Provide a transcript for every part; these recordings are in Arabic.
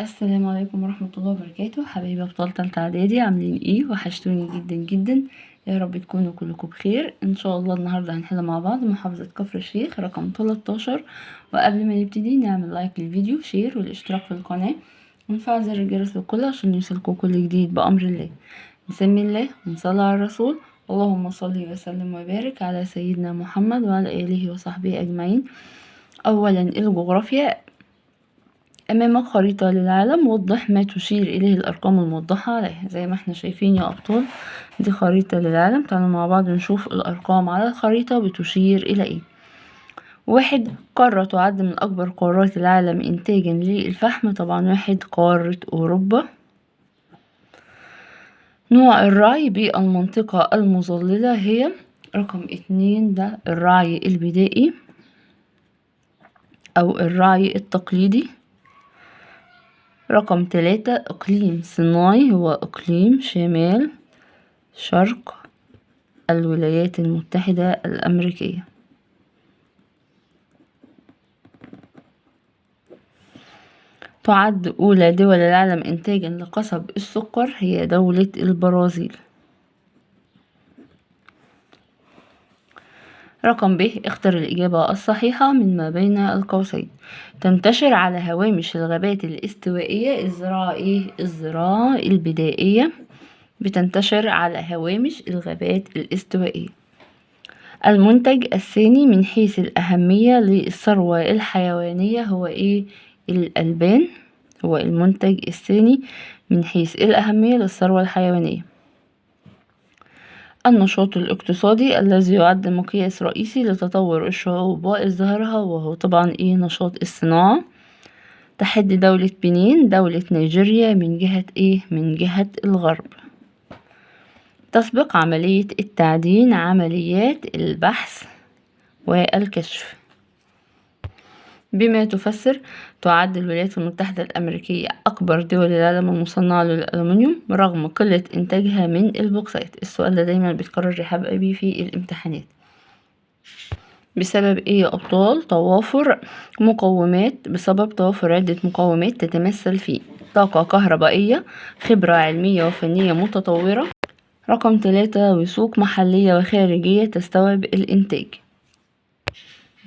السلام عليكم ورحمة الله وبركاته. حبايبي أبطال تالتة إعدادي، عاملين ايه؟ وحشتوني جدا جدا، يا رب تكونوا كلكم بخير ان شاء الله. النهاردة هنحل مع بعض محافظة كفر الشيخ رقم 13. وقبل ما نبتدي نعمل لايك للفيديو، شير والاشتراك في القناة، ونفعل زر الجرس للكل عشان يوصلكوا كل جديد بأمر الله. بسم الله ونصلي على الرسول. اللهم صل وسلم وبارك على سيدنا محمد وعلى آله وصحبه أجمعين. أولا الجغرافيا. أمامك خريطة للعالم، وضح ما تشير إليه الأرقام الموضحة عليها. زي ما احنا شايفين يا أبطال، دي خريطة للعالم. تعالوا مع بعض نشوف الأرقام على الخريطة بتشير إلى إيه. 1. قارة تعد من أكبر قارات العالم إنتاجا للفحم. طبعا 1 قارة أوروبا. نوع الرعي بالمنطقة المظللة هي رقم 2، ده الرعي البدائي أو الرعي التقليدي. رقم 3 إقليم صناعي، هو إقليم شمال شرق الولايات المتحدة الأمريكية. تعد أولى دول العالم إنتاجا لقصب السكر هي دولة البرازيل. رقم ب، اختر الإجابة الصحيحة من ما بين القوسين. تنتشر على هوامش الغابات الاستوائية الزراعة ايه؟ الزراعة البدائية بتنتشر على هوامش الغابات الاستوائية. المنتج الثاني من حيث الأهمية للثروة الحيوانية هو ايه؟ الألبان. هو المنتج الثاني من حيث الأهمية للثروة الحيوانية. النشاط الاقتصادي الذي يعد مقياس رئيسي لتطور الشعوب وازدهارها، وهو طبعا ايه؟ نشاط الصناعة. تحد دولة بنين دولة نيجيريا من جهة ايه؟ من جهة الغرب. تسبق عملية التعدين عمليات البحث والكشف. بما تفسر تعد الولايات المتحدة الأمريكية أكبر دول العالم المصنعة للألمنيوم رغم قلة إنتاجها من البوكسايت. السؤال ده دايما بيتكرر يا حبايبي في الامتحانات. بسبب ايه يا أبطال؟ توافر مقومات، بسبب توافر عدة مقومات تتمثل في طاقة كهربائية، خبرة علمية وفنية متطورة. رقم 3 وسوق محلية وخارجية تستوعب الإنتاج.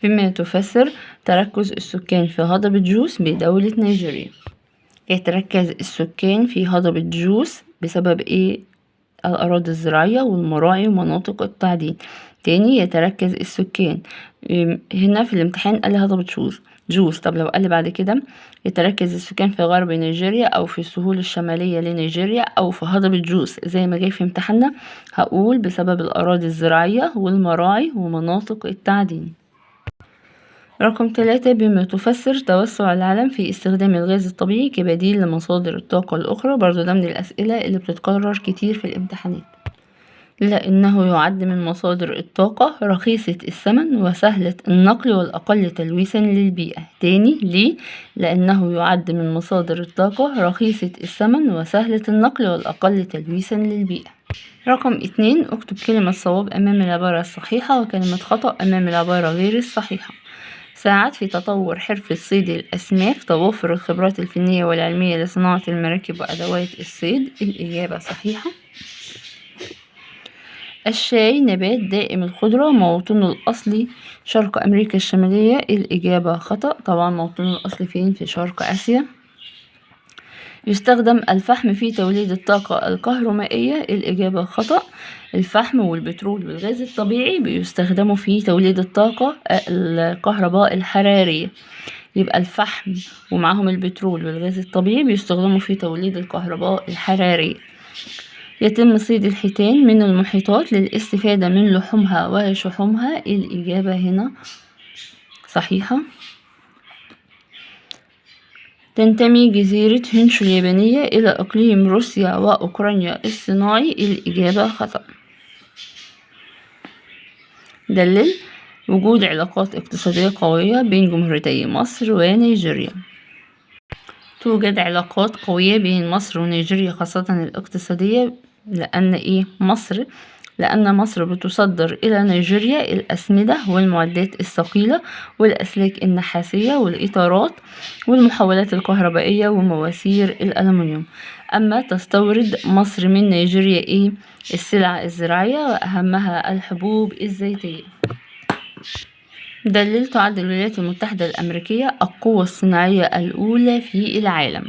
بما تفسر تركز السكان في هضبة جوس بدولة نيجيريا. يتركز السكان في هضبة جوس بسبب ايه؟ الأراضي الزراعية والمراعي ومناطق التعدين. تاني، يتركز السكان هنا في الامتحان قال لي هضبة جوس. طب لو قال لي بعد كده يتركز السكان في غرب نيجيريا أو في السهول الشمالية لنيجيريا أو في هضبة جوس زي ما جاي في امتحاننا، هقول بسبب الأراضي الزراعية والمراعي ومناطق التعدين. رقم 3 بما تفسر توسع العالم في استخدام الغاز الطبيعي كبديل لمصادر الطاقة الأخرى. برضو ده من الأسئلة اللي بتتكرر كتير في الامتحانات. لأنه يعد من مصادر الطاقة رخيصة الثمن وسهلة النقل والأقل تلويثا للبيئة. تاني، ليه؟ لأنه يعد من مصادر الطاقة رخيصة الثمن وسهلة النقل والأقل تلويثا للبيئة. رقم 2 اكتب كلمة صواب أمام العبارة الصحيحة وكلمة خطأ أمام العبارة غير الصحيحة. ساعد في تطور حرفة صيد الأسماك توافر الخبرات الفنية والعلمية لصناعة المراكب وأدوات الصيد. الإجابة صحيحة. الشاي نبات دائم الخضرة، موطنه الأصلي شرق أمريكا الشمالية. الإجابة خطأ، طبعا موطنه الأصلي فين؟ في شرق آسيا. يستخدم الفحم في توليد الطاقة الكهرومائية. الإجابة خطأ، الفحم والبترول والغاز الطبيعي بيستخدموا في توليد الطاقة الكهرباء الحرارية. يبقى الفحم ومعهم البترول والغاز الطبيعي بيستخدموا في توليد الكهرباء الحرارية. يتم صيد الحيتان من المحيطات للاستفادة من لحومها وشحومها. الإجابة هنا صحيحة. تنتمي جزيرة هونشو اليابانية إلى إقليم روسيا وأوكرانيا الصناعي. الإجابة خطأ. دلل وجود علاقات اقتصادية قوية بين جمهوريتي مصر ونيجيريا. توجد علاقات قوية بين مصر ونيجيريا خاصة الاقتصادية، لأن مصر لأن مصر بتصدر إلى نيجيريا الأسمدة والمعدات الثقيلة والأسلاك النحاسية والإطارات والمحولات الكهربائية ومواسير الألمنيوم. أما تستورد مصر من نيجيريا السلع الزراعية وأهمها الحبوب الزيتية. دليل تعد الولايات المتحدة الأمريكية القوة الصناعية الأولى في العالم.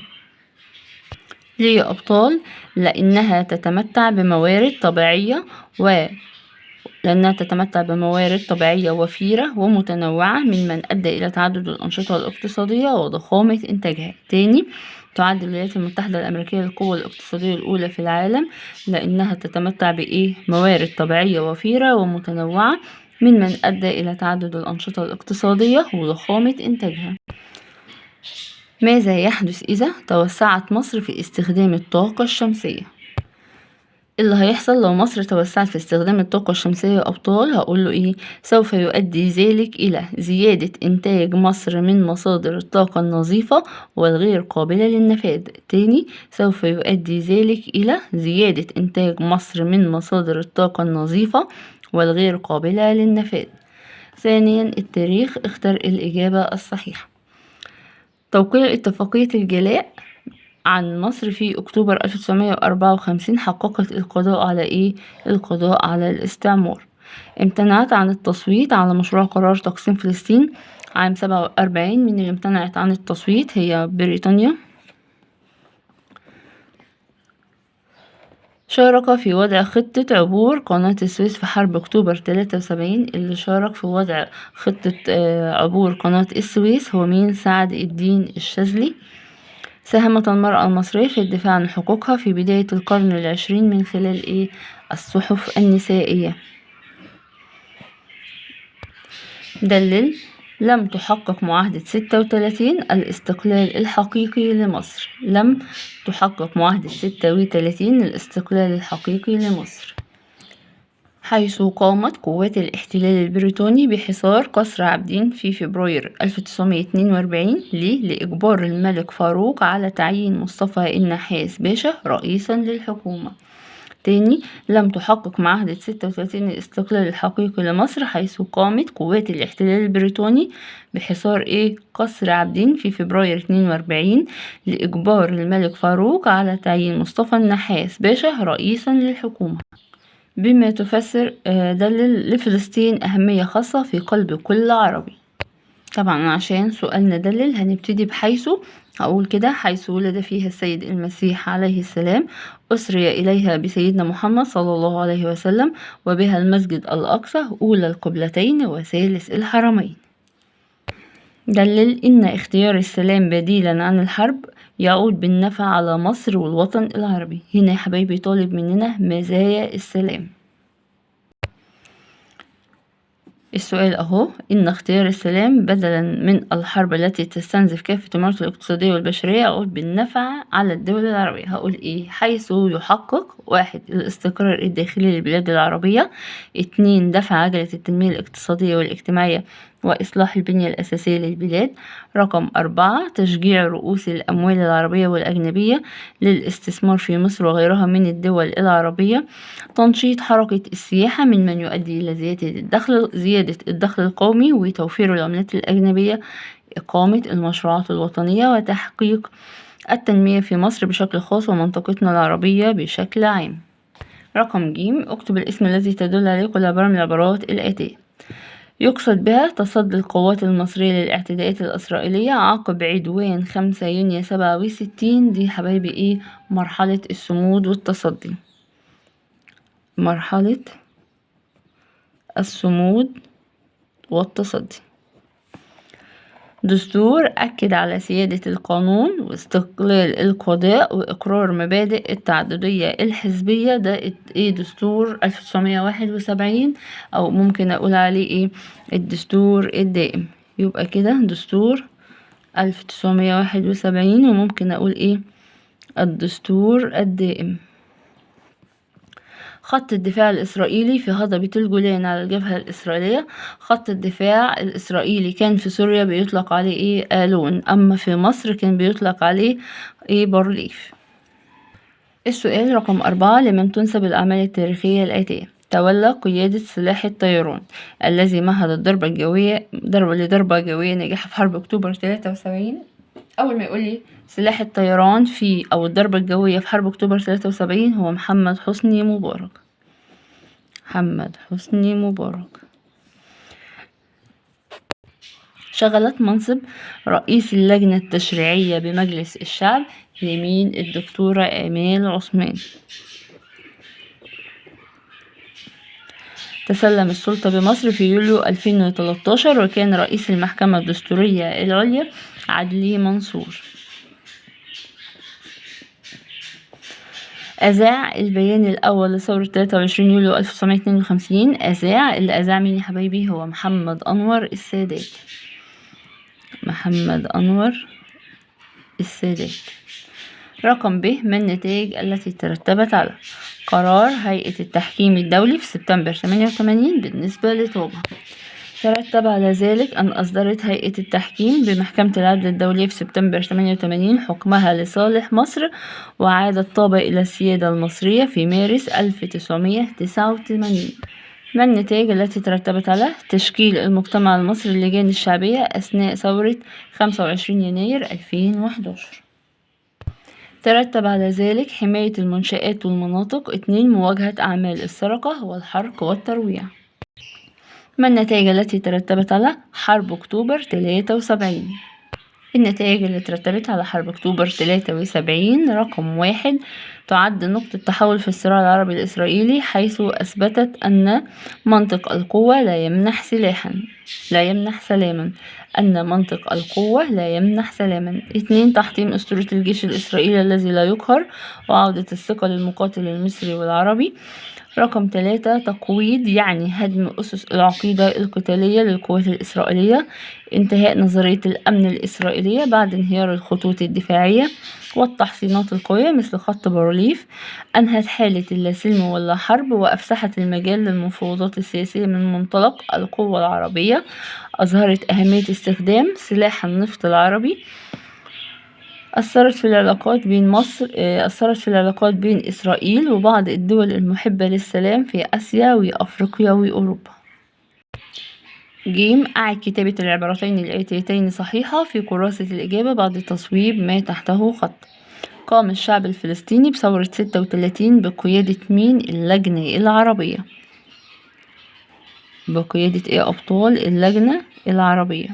ليه أبطال؟ لأنها تتمتع بموارد طبيعية وفيرة ومتنوعة ممن أدى إلى تعدد الأنشطة الاقتصادية وضخامة إنتاجها. تاني، تعد الولايات المتحدة الأمريكية القوة الاقتصادية الأولى في العالم لأنها تتمتع موارد طبيعية وفيرة ومتنوعة ممن أدى إلى تعدد الأنشطة الاقتصادية وضخامة إنتاجها. ماذا يحدث إذا توسعت مصر في استخدام الطاقة الشمسية؟ اللي هيحصل لو مصر توسعت في استخدام الطاقة الشمسية أبطال، هقوله سوف يؤدي ذلك إلى زيادة إنتاج مصر من مصادر الطاقة النظيفة والغير قابلة للنفاذ. تاني، سوف يؤدي ذلك إلى زيادة إنتاج مصر من مصادر الطاقة النظيفة والغير قابلة للنفاذ. ثانيا، التاريخ اختر الإجابة الصحيحة. توقيع اتفاقية الجلاء عن مصر في أكتوبر 1954 حققت القضاء على الاستعمار. امتنعت عن التصويت على مشروع قرار تقسيم فلسطين عام 47. من اللي امتنعت عن التصويت هي بريطانيا. شارك في وضع خطة عبور قناة السويس في حرب أكتوبر 73. اللي شارك في وضع خطة عبور قناة السويس هو مين؟ سعد الدين الشاذلي. ساهمت المرأة المصرية في الدفاع عن حقوقها في بداية القرن العشرين من خلال الصحف النسائية. دلل لم تحقق معاهدة 36 الاستقلال الحقيقي لمصر. لم تحقق معاهدة 36 الاستقلال الحقيقي لمصر، حيث قامت قوات الاحتلال البريطاني بحصار قصر عابدين في فبراير 1942 لإجبار الملك فاروق على تعيين مصطفى النحاس باشا رئيسا للحكومة. تاني، لم تحقق معاهدة 36 الاستقلال الحقيقي لمصر، حيث قامت قوات الاحتلال البريطاني بحصار قصر عابدين في فبراير 42 لإجبار الملك فاروق على تعيين مصطفى النحاس باشا رئيسا للحكومة، بما تفسر دلل لفلسطين أهمية خاصة في قلب كل عربي. طبعا عشان سؤالنا دلل هنبتدي بحيث، أقول كده: حيث ولد فيها السيد المسيح عليه السلام، أسري إليها بسيدنا محمد صلى الله عليه وسلم، وبها المسجد الأقصى أولى القبلتين وثالث الحرمين. دلل إن اختيار السلام بديلا عن الحرب يعود بالنفع على مصر والوطن العربي. هنا يا حبايبي طالب مننا مزايا السلام. السؤال أهو: إن اختيار السلام بدلا من الحرب التي تستنزف كافة الموارد الاقتصادية والبشرية يعود بالنفع على الدول العربية. هقول حيث يحقق: 1. الاستقرار الداخلي للبلاد العربية. 2. دفع عجلة التنمية الاقتصادية والاجتماعية وإصلاح البنية الأساسية للبلاد. رقم 4. تشجيع رؤوس الأموال العربية والأجنبية للاستثمار في مصر وغيرها من الدول العربية. تنشيط حركة السياحة ممن يؤدي إلى زيادة الدخل القومي وتوفير العملات الأجنبية. إقامة المشروعات الوطنية وتحقيق التنمية في مصر بشكل خاص ومنطقتنا العربية بشكل عام. رقم ج. اكتب الاسم الذي تدل عليه كل عبارة من العبارات الآتية. يقصد بها تصدي القوات المصرية للاعتداءات الإسرائيلية عقب عدوان 5 يونيو 67. دي حبايبي مرحلة الصمود والتصدي. مرحلة الصمود والتصدي. دستور أكد على سيادة القانون واستقلال القضاء وإقرار مبادئ التعددية الحزبية. ده دستور 1971، أو ممكن أقول عليه الدستور الدائم. يبقى كده دستور 1971، وممكن أقول الدستور الدائم. خط الدفاع الإسرائيلي في هضبة الجولان على الجبهة الإسرائيلية. خط الدفاع الإسرائيلي كان في سوريا بيطلق عليه آلون، أما في مصر كان بيطلق عليه بارليف. السؤال رقم 4: لمن تنسب الأعمال التاريخية الآتية؟ تولى قيادة سلاح الطيران الذي مهد الضربة الجوية لضربة جوية ناجحة في حرب أكتوبر 73. أول ما يقولي سلاح الطيران في أو الضربة الجوية في حرب أكتوبر 73 هو محمد حسني مبارك. محمد حسني مبارك. شغلت منصب رئيس اللجنة التشريعية بمجلس الشعب لمين؟ الدكتورة آمال عثمان. تسلم السلطة بمصر في يوليو 2013 وكان رئيس المحكمة الدستورية العليا عدلي منصور. أذاع البيان الأول لثورة 23 يوليو 1952. اللي أذاع مين يا حبايبي؟ هو محمد أنور السادات. محمد أنور السادات. رقم ب، ما النتائج التي ترتبت على قرار هيئة التحكيم الدولي في سبتمبر 88 بالنسبة لطوبة؟ ترتب على ذلك أن أصدرت هيئة التحكيم بمحكمة العدل الدولية في سبتمبر 88 حكمها لصالح مصر، وعادت طابة إلى السيادة المصرية في مارس 1989. ما النتائج التي ترتبت على تشكيل المجتمع المصري اللجان الشعبية أثناء ثورة 25 يناير 2011؟ ترتب على ذلك حماية المنشآت والمناطق. 2 مواجهة أعمال السرقة والحرق والترويع. ما النتائج التي ترتبت على حرب أكتوبر 73؟ النتائج اللي ترتبت على حرب أكتوبر 73: رقم 1، تعد نقطة تحول في الصراع العربي الإسرائيلي، حيث أثبتت أن منطق القوة لا يمنح سلاما. أن منطق القوة لا يمنح سلاما. 2، تحطيم أسطورة الجيش الإسرائيلي الذي لا يقهر وعودة الثقة للمقاتل المصري والعربي. رقم 3، تقويض يعني هدم أسس العقيدة القتالية للقوات الإسرائيلية. انتهاء نظرية الأمن الإسرائيلية بعد انهيار الخطوط الدفاعية والتحصينات القوية مثل خط بارليف. أنهت حالة اللا سلم ولا حرب وأفسحت المجال للمفاوضات السياسية من منطلق القوة العربية. أظهرت أهمية استخدام سلاح النفط العربي. أثرت في العلاقات بين إسرائيل وبعض الدول المحبة للسلام في آسيا وأفريقيا وأوروبا. ج، أعد كتابة العبارتين الآتيتين صحيحة في كراسة الإجابة بعد تصويب ما تحته خط. قام الشعب الفلسطيني بثورة 36 بقيادة مين؟ اللجنة العربية. بقيادة إيه أبطال؟ اللجنة العربية.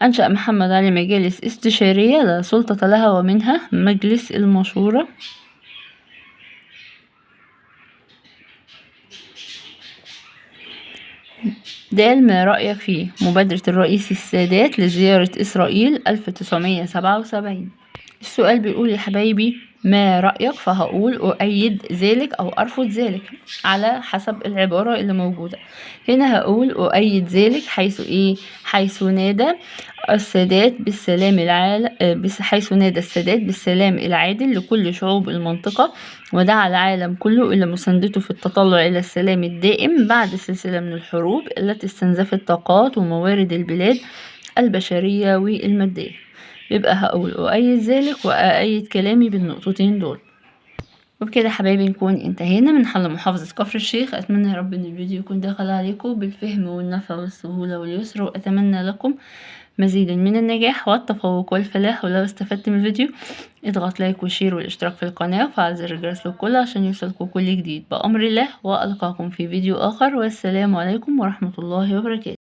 أنشأ محمد علي مجالس استشارية لا سلطة لها ومنها مجلس المشورة. د، ما رأيك في مبادرة الرئيس السادات لزيارة إسرائيل 1977؟ السؤال بيقول يا حبايبي ما رأيك، فهقول أؤيد ذلك أو أرفض ذلك على حسب العبارة اللي موجودة هنا. هقول أؤيد ذلك حيث نادى السادات بالسلام العادل لكل شعوب المنطقة، ودعا العالم كله إلى مساندته في التطلع إلى السلام الدائم بعد سلسلة من الحروب التي استنزفت طاقات وموارد البلاد البشرية والمادية. يبقى هقول أؤيد ذلك وأؤيد كلامي بالنقطتين دول. وبكده حبايبي نكون انتهينا من حل محافظة كفر الشيخ. أتمنى يا رب إن الفيديو يكون دخل عليكم بالفهم والنفع والسهولة واليسر، وأتمنى لكم مزيد من النجاح والتفوق والفلاح. ولو استفدت من الفيديو اضغط لايك وشير والاشتراك في القناة وفعل زر الجرس للكل عشان يوصلكم كل جديد بأمر الله. وألقاكم في فيديو آخر، والسلام عليكم ورحمة الله وبركاته.